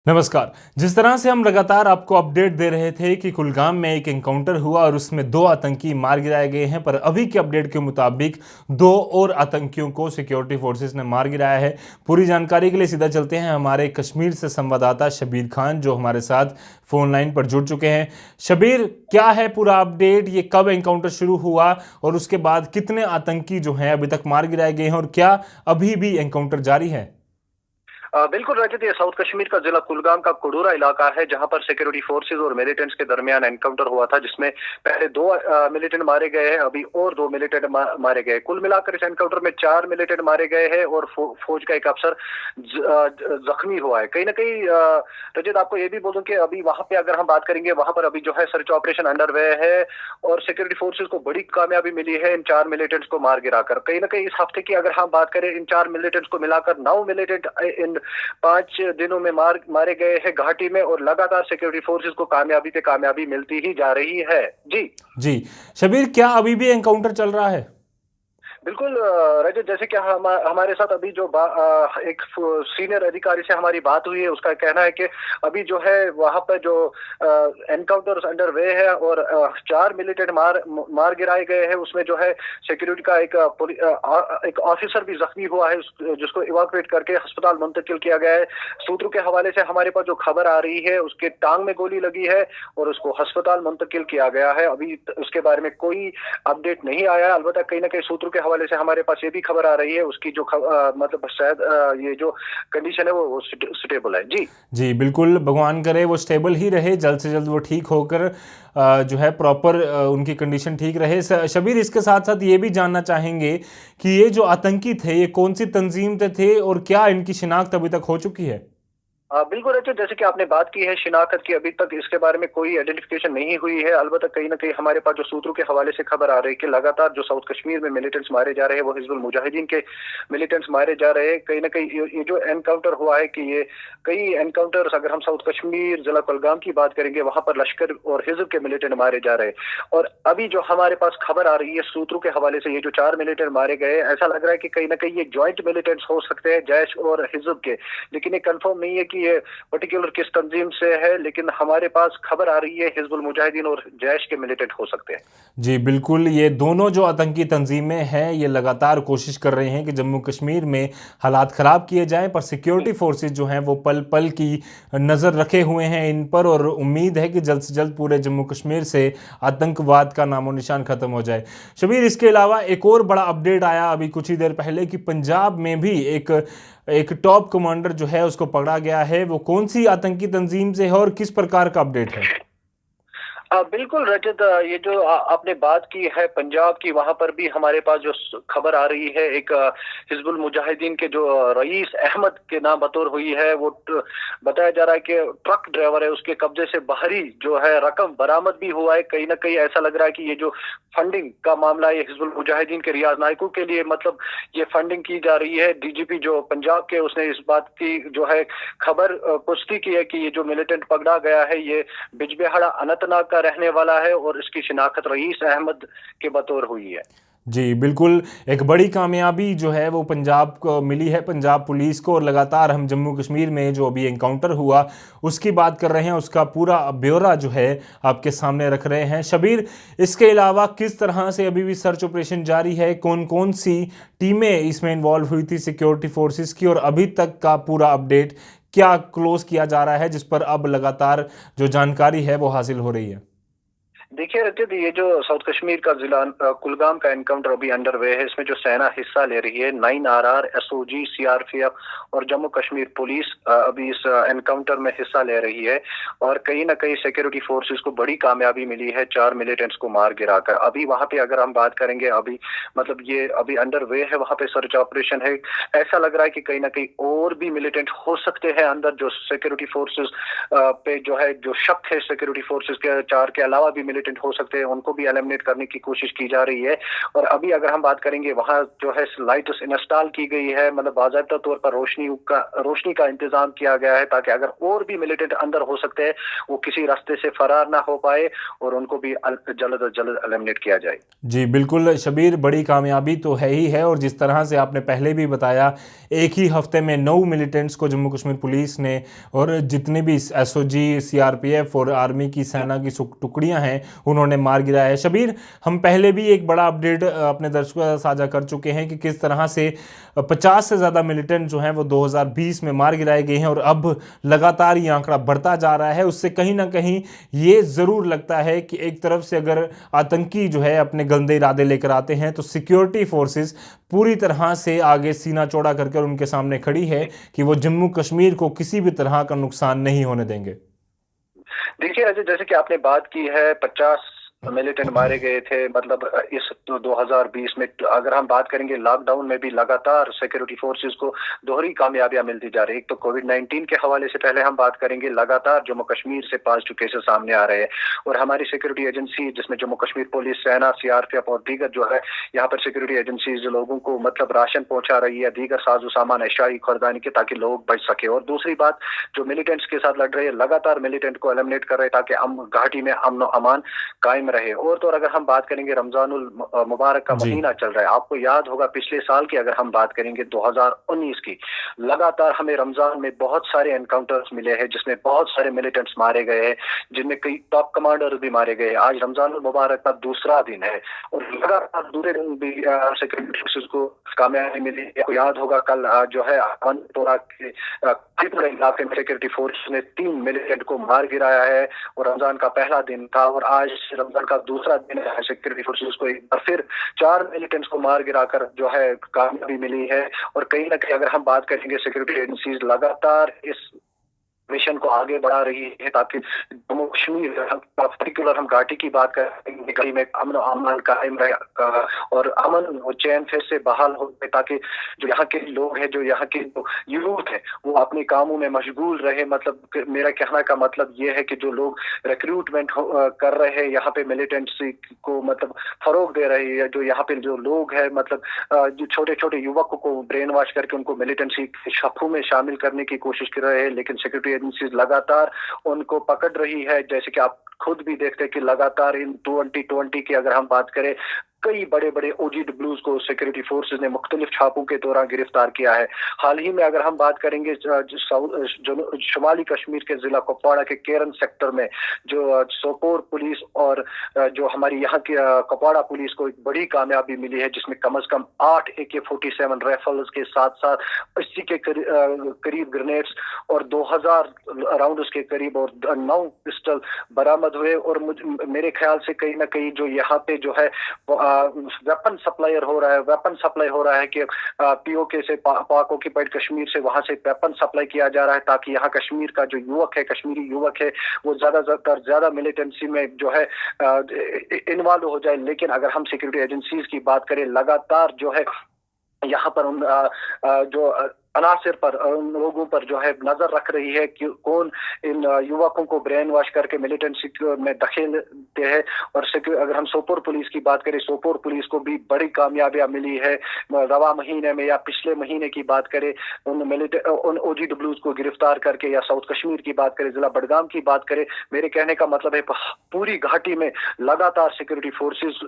नमस्कार। जिस तरह से हम लगातार आपको अपडेट दे रहे थे कि कुलगाम में एक एनकाउंटर हुआ और उसमें 2 आतंकी मार गिराए गए हैं, पर अभी के अपडेट के मुताबिक 2 और आतंकियों को सिक्योरिटी फोर्सेस ने मार गिराया है। पूरी जानकारी के लिए सीधा चलते हैं हमारे कश्मीर से संवाददाता शबीर खान, जो हमारे साथ फोन लाइन पर जुड़ चुके हैं। शबीर, क्या है पूरा अपडेट? ये कब एनकाउंटर शुरू हुआ और उसके बाद कितने आतंकी जो हैं अभी तक मार गिराए गए हैं, और क्या अभी भी एनकाउंटर जारी है? बिल्कुल रजत, ये साउथ कश्मीर का जिला कुलगाम का कुडूरा इलाका है, जहां पर सिक्योरिटी फोर्सेस और मिलिटेंट्स के दरमियान एनकाउंटर हुआ था, जिसमें पहले 2 मिलिटेंट मारे गए हैं, अभी और 2 मिलिटेंट मारे गए। कुल मिलाकर इस एनकाउंटर में 4 मिलिटेंट मारे गए हैं और फौज का एक अफसर जख्मी हुआ है। कहीं ना कहीं रजत, आपको ये भी बोलूं कि अभी वहां पे अगर हम बात करेंगे, वहां पर अभी जो है सर्च ऑपरेशन अंडरवे है और सिक्योरिटी फोर्सेस को बड़ी कामयाबी मिली है इन 4 मिलिटेंट्स को मार गिराकर। कहीं ना कहीं इस हफ्ते की अगर हम बात करें, इन 4 मिलिटेंट्स को मिलाकर 9 मिलिटेंट इन 5 दिनों में मारे गए हैं घाटी में, और लगातार सिक्योरिटी फोर्सेस को कामयाबी पे कामयाबी मिलती ही जा रही है। जी जी शबीर, क्या अभी भी एनकाउंटर चल रहा है? बिल्कुल रजत, जैसे कि हमारे साथ अभी जो एक सीनियर अधिकारी से हमारी बात हुई है, उसका कहना है कि अभी जो है वहां पर जो एनकाउंटर अंडर वे है और 4 मिलिटेंट मार गिराए गए हैं। उसमें जो है सिक्योरिटी का एक ऑफिसर भी जख्मी हुआ है, जिसको इवाकुएट करके अस्पताल मुंतकिल किया गया है। सूत्रों के हवाले से हमारे पास जो खबर आ रही है, उसके टांग में गोली लगी है और उसको अस्पताल मुंतकिल किया गया है। अभी उसके बारे में कोई अपडेट नहीं आया है। अलबत्ता कहीं ना कहीं सूत्रों के हवाले से हमारे पास ये भी खबर आ रही है, उसकी जो मतलब शायद ये जो कंडीशन है वो स्टेबल है। जी जी बिल्कुल, भगवान करे वो स्टेबल ही रहे, जल्द से जल्द वो ठीक होकर जो है प्रॉपर उनकी कंडीशन ठीक रहे। शबीर, इसके साथ साथ ये भी जानना चाहेंगे कि ये जो आतंकी थे, ये कौन सी तंजीम से थे और क्या इनकी शिनाख्त अभी तक हो चुकी है? बिल्कुल रचित, जैसे कि आपने बात की है शिनाख्त की, अभी तक इसके बारे में कोई आइडेंटिफिकेशन नहीं हुई है। अलबत्ता कहीं ना कहीं हमारे पास जो सूत्रों के हवाले से खबर आ रही है कि लगातार जो साउथ कश्मीर में मिलिटेंट्स मारे जा रहे हैं, वो हिजबुल मुजाहिदीन के मिलिटेंट्स मारे जा रहे हैं। कहीं ना कहीं ये जो एनकाउंटर हुआ है, कि ये कई एनकाउंटर्स, अगर हम साउथ कश्मीर जिला कुलगाम की बात करेंगे, वहां पर लश्कर और हिजब के मिलिटेंट मारे जा रहे हैं। और अभी जो हमारे पास खबर आ रही है सूत्रों के हवाले से, ये जो 4 मिलिटेंट मारे गए, ऐसा लग रहा है कि कहीं ना कहीं ये ज्वाइंट मिलिटेंट्स हो सकते हैं, जैश और हिजब के, लेकिन ये कंफर्म नहीं है कि ये पर्टिकुलर किस तंजीम से है। लेकिन हमारे पास खबर आ रही है हिजबुल मुजाहिदीन और जैश के मिलिटेंट हो सकते हैं। जी बिल्कुल, ये दोनों जो आतंकी तंजीमें हैं, ये लगातार कोशिश कर रहे हैं कि जम्मू कश्मीर में हालात ख़राब किए जाएं, पर सिक्योरिटी फोर्सेस जो हैं वो पल पल की नज़र रखे हुए हैं इन पर, और उम्मीद है कि जल्द से जल्द पूरे जम्मू कश्मीर से आतंकवाद का नामो निशान ख़त्म हो जाए। शबीर, इसके अलावा एक और बड़ा अपडेट आया अभी कुछ ही देर पहले कि पंजाब में भी एक एक टॉप कमांडर जो है उसको पकड़ा गया है। वो कौन सी आतंकी तंजीम से है और किस प्रकार का अपडेट है? बिल्कुल रजत, ये जो आपने बात की है पंजाब की, वहां पर भी हमारे पास जो खबर आ रही है, एक हिजबुल मुजाहिदीन के जो रईस अहमद के नाम बतौर हुई है, वो बताया जा रहा है कि ट्रक ड्राइवर है, उसके कब्जे से बाहरी जो है रकम बरामद भी हुआ है। कहीं ना कहीं ऐसा लग रहा है कि ये जो फंडिंग का मामला है, ये हिजबुल मुजाहिदीन के रियाज नायकों के लिए, मतलब ये फंडिंग की जा रही है। डीजीपी जो पंजाब के, उसने इस बात की जो है खबर पुष्टि की है कि ये जो मिलिटेंट पकड़ा गया है, ये बिजबेहाड़ा अनंतनाग का रहने वाला है और इसकी शिनाख्त रईस अहमद के बतौर हुई है। जी बिल्कुल, एक बड़ी कामयाबी जो है वो पंजाब को मिली है, पंजाब पुलिस को। और लगातार हम जम्मू कश्मीर में जो अभी एनकाउंटर हुआ उसकी बात कर रहे हैं, उसका पूरा ब्यौरा जो है आपके सामने रख रहे हैं। शबीर, इसके अलावा किस तरह से अभी भी सर्च ऑपरेशन जारी है? कौन कौन सी टीमें इसमें इन्वॉल्व हुई थी सिक्योरिटी फोर्सेस की, और अभी तक का पूरा अपडेट क्या क्लोज किया जा रहा है, जिस पर अब लगातार जो जानकारी है वो हासिल हो रही है? देखिए रजत, ये जो साउथ कश्मीर का जिला कुलगाम का एनकाउंटर अभी अंडर वे है, इसमें जो सेना हिस्सा ले रही है, 9 RR, SOG, CRPF और जम्मू कश्मीर पुलिस अभी इस एनकाउंटर में हिस्सा ले रही है। और कहीं ना कहीं सिक्योरिटी फोर्सेस को बड़ी कामयाबी मिली है 4 मिलिटेंट्स को मार गिराकर। अभी वहां पे अगर हम बात करेंगे, अभी मतलब ये अभी अंडर वे है, वहां पे सर्च ऑपरेशन है। ऐसा लग रहा है कि कहीं ना कहीं और भी मिलिटेंट हो सकते हैं अंदर, जो सिक्योरिटी फोर्सेस पे जो है जो शक है, सिक्योरिटी फोर्सेस के 4 के अलावा भी मिलिटेंट हो सकते हैं उनको भी एलिमिनेट करने की कोशिश की जा रही है। और अभी अगर हम बात करेंगे वहाँ जो है लाइट्स इंस्टॉल की गई है, मतलब बाकायदा तौर पर रोशनी का इंतजाम किया गया है ताकि अगर और भी मिलिटेंट अंदर हो सकते हैं वो किसी रास्ते से फरार ना हो पाए और उनको भी जल्द अज जल्द एलिमिनेट किया जाए। जी बिल्कुल शबीर, बड़ी कामयाबी तो है ही है, और जिस तरह से आपने पहले भी बताया, एक ही हफ्ते में 9 मिलिटेंट्स को जम्मू कश्मीर पुलिस ने और जितने भी एसओजी, सीआरपीएफ और आर्मी की सेना की टुकड़ियां हैं उन्होंने मार गिराया है। शबीर, हम पहले भी एक बड़ा अपडेट अपने दर्शकों के साथ साझा कर चुके हैं कि किस तरह से 50 से ज़्यादा मिलिटेंट जो हैं वो 2020 में मार गिराए गए हैं, और अब लगातार ये आंकड़ा बढ़ता जा रहा है। उससे कहीं ना कहीं ये ज़रूर लगता है कि एक तरफ से अगर आतंकी जो है अपने गंदे इरादे लेकर आते हैं तो सिक्योरिटी फोर्सेस पूरी तरह से आगे सीना चौड़ा करके उनके सामने खड़ी है कि वो जम्मू कश्मीर को किसी भी तरह का नुकसान नहीं होने देंगे। देखिए अजय, जैसे कि आपने बात की है 50 मिलिटेंट मारे गए थे, मतलब इस 2020 में अगर हम बात करेंगे लॉकडाउन में भी लगातार सिक्योरिटी फोर्सेस को दोहरी कामयाबियां मिलती जा रही है। एक तो कोविड-19 के हवाले से पहले हम बात करेंगे, लगातार जम्मू कश्मीर से पॉजिटिव केसेस सामने आ रहे हैं और हमारी सिक्योरिटी एजेंसी जिसमें जम्मू कश्मीर पुलिस, सेना, सीआरपीएफ और दीगर जो है यहाँ पर सिक्योरिटी एजेंसीज लोगों को मतलब राशन पहुंचा रही है, दीगर साजो सामान अशाई खुर्दानी के, ताकि लोग बच सके। और दूसरी बात, जो मिलिटेंट्स के साथ लड़ रहे हैं, लगातार मिलिटेंट को एलिमिनेट कर रहे हैं ताकि घाटी में अमन अमान कायम रहे। और तो अगर हम बात करेंगे, रमजानुल मुबारक का महीना चल रहा है, आपको याद होगा पिछले साल की अगर हम बात करेंगे 2019 की, लगातार हमें रमजान में बहुत सारे एनकाउंटर्स मिले हैं जिसमें बहुत सारे मिलिटेंट्स मारे गए हैं, जिनमें कई टॉप कमांडर्स भी मारे गए। आज रमजानुल मुबारक का दूसरा दिन है और लगातार दूसरे दिन भी सिक्योरिटी फोर्सेस को कामयाबी मिली। आपको याद होगा कल जो है अनपुरा के इलाके में सिक्योरिटी फोर्स ने 3 मिलिटेंट को मार गिराया है और रमजान का पहला दिन था और आज रमजान का दूसरा दिन है। सिक्योरिटी फोर्सेस को एक बार फिर 4 मिलिटेंट्स को मार गिराकर जो है कामयाबी मिली है। और कहीं ना कहीं अगर हम बात करेंगे, सिक्योरिटी एजेंसीज लगातार इस मिशन को आगे बढ़ा रही है ताकि जम्मू कश्मीर, पर्टिकुलर हम घाटी की बात करेंगे, कहीं में अमन अमान कायम रहे और अमन और चैन फिर से बहाल हो, ताकि जो यहाँ के लोग हैं, जो यहाँ के जो यूथ है, वो अपने कामों में मशगूल रहे। मतलब मेरा कहना का मतलब ये है कि जो लोग रिक्रूटमेंट कर रहे हैं यहाँ पे मिलिटेंट्स को मतलब फरोग दे रहे हैं, जो यहाँ पे जो लोग हैं मतलब जो छोटे छोटे युवकों को ब्रेन वॉश करके उनको मिलिटेंसी शफू में शामिल करने की कोशिश कर रहे हैं, लेकिन सिक्योरिटी एजेंसीज लगातार उनको पकड़ रही है। जैसे कि आप खुद भी देखते हैं कि लगातार इन 2020 की अगर हम बात करें, कई बड़े बड़े OGWs को सिक्योरिटी फोर्सेस ने मुख्तलिफ छापों के दौरान गिरफ्तार किया है। हाल ही में अगर हम बात करेंगे शुमाली कश्मीर के जिला कुपवाड़ा के केरन सेक्टर में जो सोपोर पुलिस और जो हमारी यहाँ की कुपवाड़ा पुलिस को एक बड़ी कामयाबी मिली है, जिसमें कम से कम 8 AK-47 राइफल्स के साथ साथ 80 के करीब ग्रेनेड्स और 2000 राउंड के करीब और 9 पिस्टल बरामद हुए। और मेरे ख्याल से कहीं ना कहीं जो यहाँ पे जो है वेपन सप्लाई हो रहा है कि POK से पाक ऑक्युपाइड कश्मीर से वहां से वेपन सप्लाई किया जा रहा है ताकि यहाँ कश्मीर का जो युवक है, कश्मीरी युवक है, वो ज्यादा मिलिटेंसी में जो है इन्वॉल्व हो जाए। लेकिन अगर हम सिक्योरिटी एजेंसीज की बात करें, लगातार जो है यहाँ पर उन जो अनासिर पर, उन लोगों पर जो है नजर रख रही है कि कौन इन युवकों को ब्रेन वॉश करके मिलिटेंसी में धकेलते हैं। और अगर हम सोपोर पुलिस की बात करें, सोपोर पुलिस को भी बड़ी कामयाबियां मिली है रवा महीने में या पिछले महीने की बात करें, उन OGWs को गिरफ्तार करके, या साउथ कश्मीर की बात करें, जिला बडगाम की बात करें। मेरे कहने का मतलब है पूरी घाटी में लगातार सिक्योरिटी फोर्सेस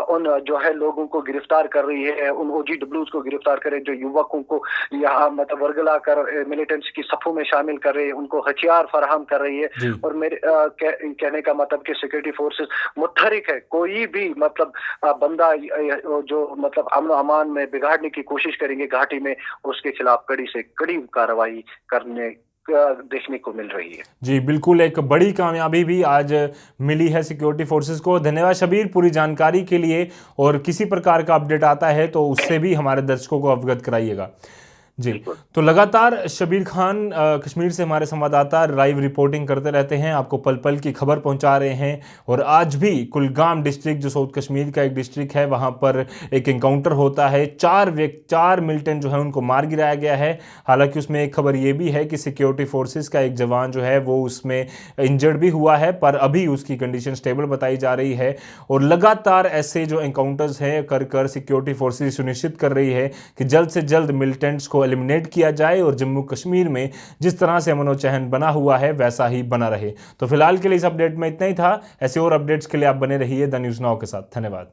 उन जो है लोगों को गिरफ्तार कर रही है, उन OGWs को गिरफ्तार करे जो युवकों को यहाँ मतलब वर्गला कर मिलिटेंट्स की सफों में शामिल कर रही है, उनको हथियार फराहम कर रही है। और मेरे कहने का मतलब कि सिक्योरिटी फोर्सेस मुतहरिक है, कोई भी मतलब बंदा जो मतलब अमन अमान में बिगाड़ने की कोशिश करेंगे घाटी में, उसके खिलाफ कड़ी से कड़ी कार्रवाई करने देखने को मिल रही है। जी बिल्कुल, एक बड़ी कामयाबी भी आज मिली है सिक्योरिटी फोर्सेस को। धन्यवाद शबीर पूरी जानकारी के लिए, और किसी प्रकार का अपडेट आता है तो उससे भी हमारे दर्शकों को अवगत कराइएगा। जी, बिल्कुल। तो लगातार शबीर खान कश्मीर से हमारे संवाददाता लाइव रिपोर्टिंग करते रहते हैं, आपको पल पल की खबर पहुंचा रहे हैं। और आज भी कुलगाम डिस्ट्रिक्ट जो साउथ कश्मीर का एक डिस्ट्रिक्ट है, वहां पर एक एनकाउंटर होता है। चार मिलिटेंट जो है उनको मार गिराया गया है। हालांकि उसमें एक खबर ये भी है कि सिक्योरिटी फोर्सेस का एक जवान जो है वो उसमें इंजर्ड भी हुआ है, पर अभी उसकी कंडीशन स्टेबल बताई जा रही है। और लगातार ऐसे जो एनकाउंटर्स हैं कर कर सिक्योरिटी फोर्सेस सुनिश्चित कर रही है कि जल्द से जल्द मिलिटेंट्स को एलिमिनेट किया जाए और जम्मू कश्मीर में जिस तरह से अमन और चैन बना हुआ है वैसा ही बना रहे। तो फिलहाल के लिए इस अपडेट में इतना ही था। ऐसे और अपडेट्स के लिए आप बने रहिए द न्यूज़ नाउ के साथ। धन्यवाद।